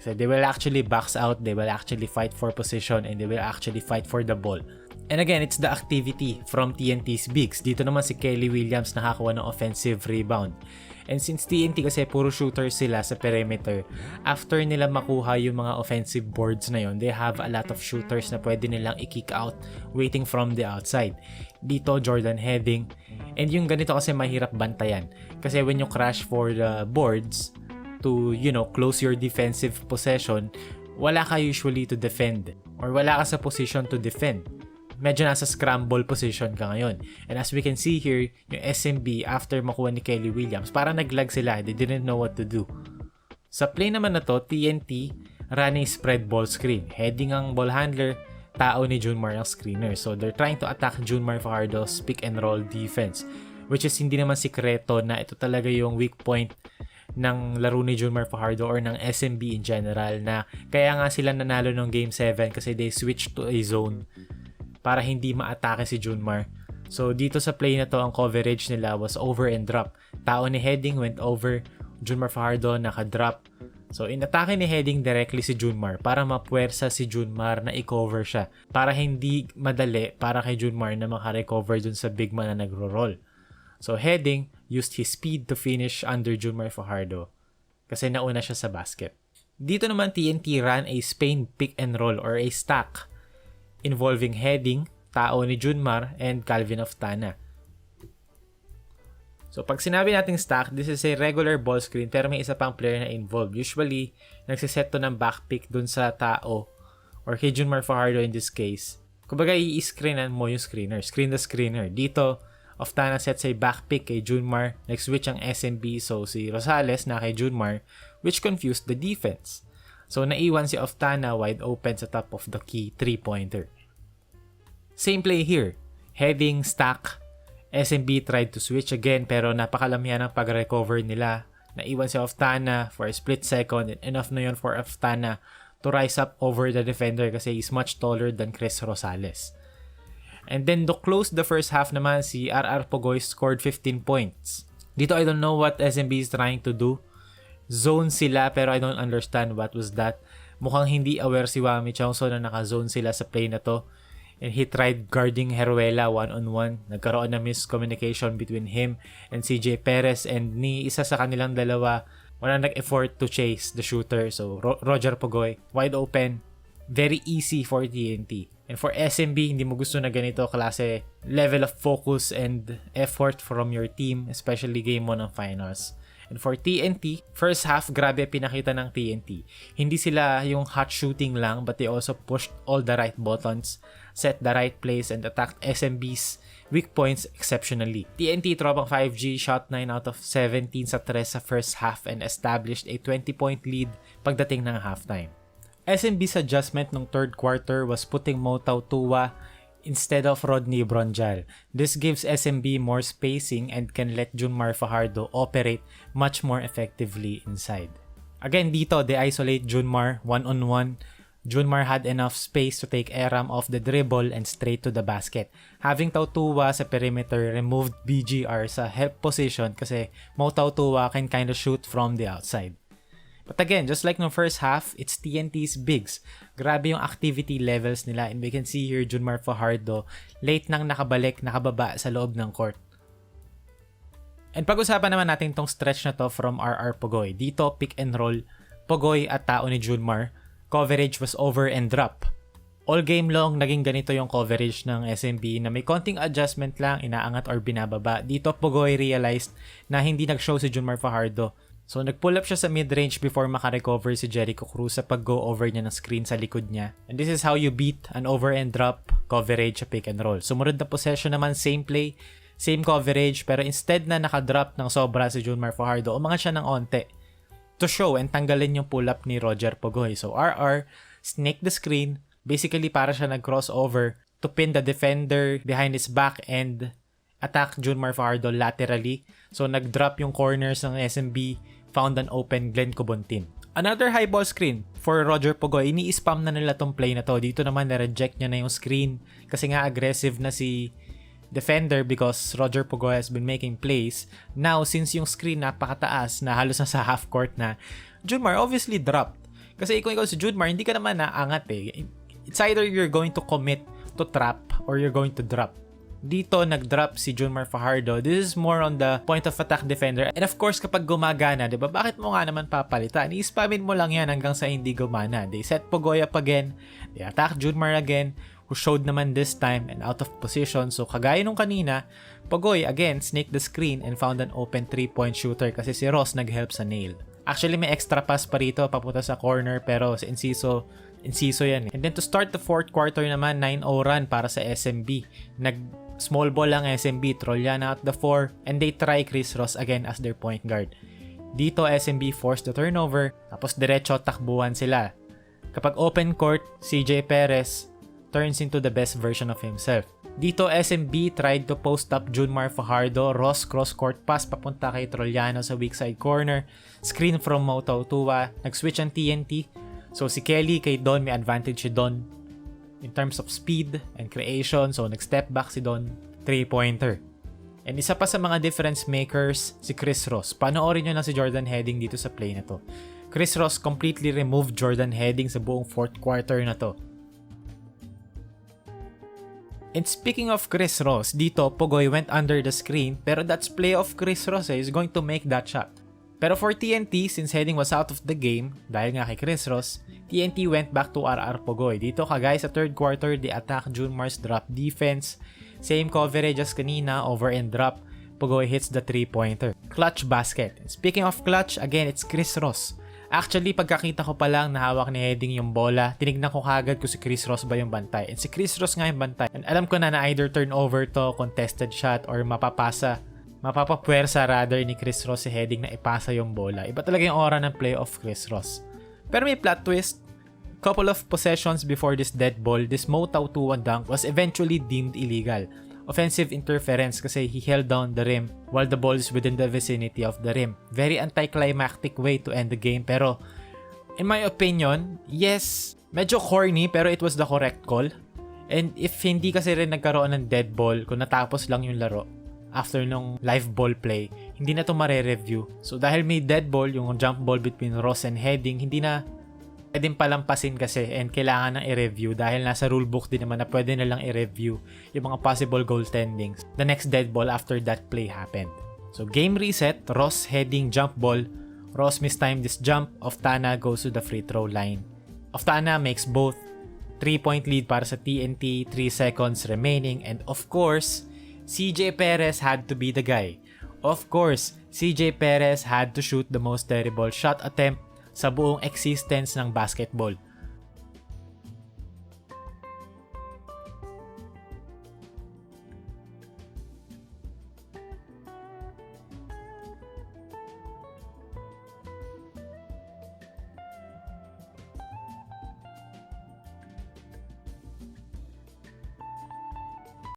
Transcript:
So they will actually box out, they will actually fight for position, and they will actually fight for the ball. And again, it's the activity from TNT's bigs. Dito naman si Kelly Williams nakakuha ng offensive rebound. And since TNT kasi puro shooters sila sa perimeter, after nila makuha yung mga offensive boards na yon, they have a lot of shooters na pwede nilang i-kick out waiting from the outside. Dito, Jordan heading. And yung ganito kasi mahirap bantayan. Kasi when you crash for the boards to, close your defensive possession, wala ka usually to defend. Or wala ka sa position to defend. Medyo nasa scramble position ka ngayon. And as we can see here, yung SMB after makuha ni Kelly Williams, parang naglag sila. They didn't know what to do. Sa play naman na to, TNT running spread ball screen. Heading ang ball handler, tao ni 𝗪𝗏 ang screener. So they're trying to attack 𝗪𝗏's pick and roll defense. Which is hindi naman sikreto na ito talaga yung weak point ng laro ni 𝗪𝗏 or ng SMB in general, na kaya nga sila nanalo ng Game 7 kasi they switched to a zone para hindi ma-atake si 𝗪𝗏. So dito sa play na to, ang coverage nila was over and drop. Tao ni heading went over, 𝗪𝗏 naka-drop. So in-atake ni heading directly si 𝗪𝗏 para mapuwersa si 𝗪𝗏 na i-cover siya. Para hindi madali para kay 𝗪𝗏 na maka-recover dun sa big man na nagro-roll. So heading used his speed to finish under 𝗪𝗏 kasi nauna siya sa basket. Dito naman TNT ran a Spain pick and roll or a stack involving heading, tao ni 𝗪𝗏, and Calvin of Tana. So pag sinabi nating stack, this is a regular ball screen pero may isa pang player na involved. Usually, nagsiset to ng back pick dun sa tao or kay 𝗪𝗏 in this case. Kumbaga, i-screenan mo yung screener. Screen the screener. Dito, of Tana sets a back pick kay 𝗪𝗏. Nag-switch ang SMB, so si Rosales na kay 𝗪𝗏, which confused the defense. So naiwan si of Tana wide open sa top of the key 3-pointer. Same play here. Heading, stack. SMB tried to switch again pero napakalamihan ang pag-recover nila. Naiwan si of Tana for a split second and enough na yun for of Tana to rise up over the defender kasi he's much taller than Chris Rosales. And then to close the first half naman, si 𝗵𝗶𝗵𝗵𝗵𝗵 scored 15 points. Dito I don't know what SMB is trying to do. Zone sila pero I don't understand what was that. Mukhang hindi aware si 𝗵𝗵𝗵𝗵𝗁 na naka-zone sila sa play na to. And he tried guarding 𝗪𝗏 one-on-one. Nagkaroon na miscommunication between him and 𝗂𝗏 and ni isa sa kanilang dalawa wala nag-effort to chase the shooter. So Roger Pogoy, wide open. Very easy for TNT. And for SMB, hindi mo gusto na ganito klase level of focus and effort from your team, especially game 1 ng finals. And for TNT, first half, grabe pinakita ng TNT. Hindi sila yung hot shooting lang, but they also pushed all the right buttons, set the right plays, and attacked SMB's weak points exceptionally. TNT tropang 5G shot 9 out of 17 sa 3 sa first half and established a 20-point lead pagdating ng halftime. SMB's adjustment ng third quarter was putting Mo Tautua instead of Rodney Bronjal. This gives SMB more spacing and can let 𝗪𝗏 operate much more effectively inside. Again dito, they isolate 𝗪𝗏 one-on-one. 𝗪𝗏 had enough space to take Aram off the dribble and straight to the basket. Having Tautua sa perimeter removed BGR sa help position kasi Mo Tautua can kind of shoot from the outside. But again, just like no first half, it's TNT's bigs. Grabe yung activity levels nila and we can see here 𝗪𝗏 late nang nakababa sa loob ng court. And pag-usapan naman natin tong stretch na to from 𝗵𝗏_𝗶𝗀𝗵𝗵. Dito, pick and roll, 𝗶𝗏 at tao ni 𝗂𝗏. Coverage was over and drop. All game long, naging ganito yung coverage ng SMB na may konting adjustment lang, inaangat or binababa. Dito, 𝗶𝗏 realized na hindi nag-show si 𝗂𝗏_Fajardo. So, nag-pull up siya sa mid-range before makarecover si Jericho Cruz sa pag-go over niya ng screen sa likod niya. And this is how you beat an over and drop coverage sa pick and roll. Sumunod na possession naman, same play, same coverage, pero instead na nakadrop ng sobra si 𝗂𝗏_Fajardo, umangat siya ng onte to show and tanggalin yung pull-up ni Roger 𝗶𝗏. So, RR, snake the screen, basically para siya nag-crossover to pin the defender behind his back and attack 𝗂𝗏_Fajardo laterally. So, nag-drop yung corners ng SMB, found an open 𝗪𝗀_𝗏. Another high ball screen for Roger 𝗶𝗏. Ini-spam na nila tong play na to. Dito naman na-reject niya na yung screen kasi nga aggressive na si defender because Roger 𝗶𝗏 has been making plays. Now, since yung screen napakataas na halos na sa half court na, 𝗂𝗏 obviously dropped. Kasi kung ikaw si 𝗂𝗏, hindi ka naman naangat eh. It's either you're going to commit to trap or you're going to drop. Dito, nag-drop si 𝗂𝗏_Fajardo. This is more on the point of attack defender. And of course, kapag gumagana, diba, bakit mo nga naman papalitan? I-spamin mo lang yan hanggang sa hindi gumana. They set 𝗶𝗏 up again. They attack 𝗂𝗏 again, who showed naman this time and out of position. So, kagaya nung kanina, 𝗶𝗏 again snaked the screen and found an open 3-point shooter kasi si Ross nag-help sa nail. Actually, may extra pass pa rito papunta sa corner pero si 𝗪𝗀 yan. And then to start the fourth quarter naman, 9-0 run para sa SMB. Small ball lang SMB, Trollana at the 4, and they try Chris Ross again as their point guard. Dito, SMB forced the turnover, tapos diretso takbuhan sila. Kapag open court, CJ Perez turns into the best version of himself. Dito, SMB tried to post up 𝗂𝗏_Fajardo, Ross cross-court pass papunta kay Trollano sa weak side corner, screen from 𝗪𝗀𝗶𝗵𝗵𝗵𝗵, nag-switch ang TNT. So si Kelly kay Don, may advantage si Don in terms of speed and creation. So, nag-step back si Don, 3-pointer. And isa pa sa mga difference makers, si Chris Ross. Panoorin nyo lang si Jordan Heading dito sa play na to. Chris Ross completely removed Jordan Heading sa buong fourth quarter na to. And speaking of Chris Ross, dito, 𝗶𝗏 went under the screen, pero that's play of Chris Ross is going to make that shot. Pero for TNT, since Heading was out of the game, dahil nga kay Chris Ross, TNT went back to 𝗵𝗏_𝗏𝗏. Dito kagaya sa third quarter, they attack 𝗂𝗏's drop defense. Same coverage as kanina, over and drop. 𝗶𝗏 hits the 3-pointer. Clutch basket. Speaking of clutch, again, it's Chris Ross. Actually, pagkakita ko pa lang na hawak ni Heading yung bola, tinignan ko kagad kung si Chris Ross ba yung bantay. And si Chris Ross nga yung bantay. And alam ko na either turnover to, contested shot, or mapapapwersa rather ni Chris Ross si Heading na ipasa yung bola. Iba talaga yung aura ng play of Chris Ross. Pero may plot twist. Couple of possessions before this dead ball, this 𝗪𝗀𝗶𝗵𝗵𝗵𝗵 dunk was eventually deemed illegal. Offensive interference kasi he held down the rim while the ball is within the vicinity of the rim. Very anticlimactic way to end the game, pero in my opinion, yes, medyo corny pero it was the correct call. And if hindi kasi rin nagkaroon ng dead ball, kung natapos lang yung laro after nung live ball play, hindi na to mare-review. So dahil may dead ball, yung jump ball between Ross and Heading, hindi na pwedeng palampasin kasi and kailangan ng i-review dahil nasa rulebook din naman na pwede na lang i-review yung mga possible goaltendings. The next dead ball after that play happened. So game reset, Ross Heading jump ball. Ross mistimed this jump. 𝗪𝗏 goes to the free throw line. 𝗪𝗏 makes both. 3-point lead para sa TNT, 3 seconds remaining, and of course, CJ Perez had to be the guy. Of course, CJ Perez had to shoot the most terrible shot attempt sa buong existence ng basketball.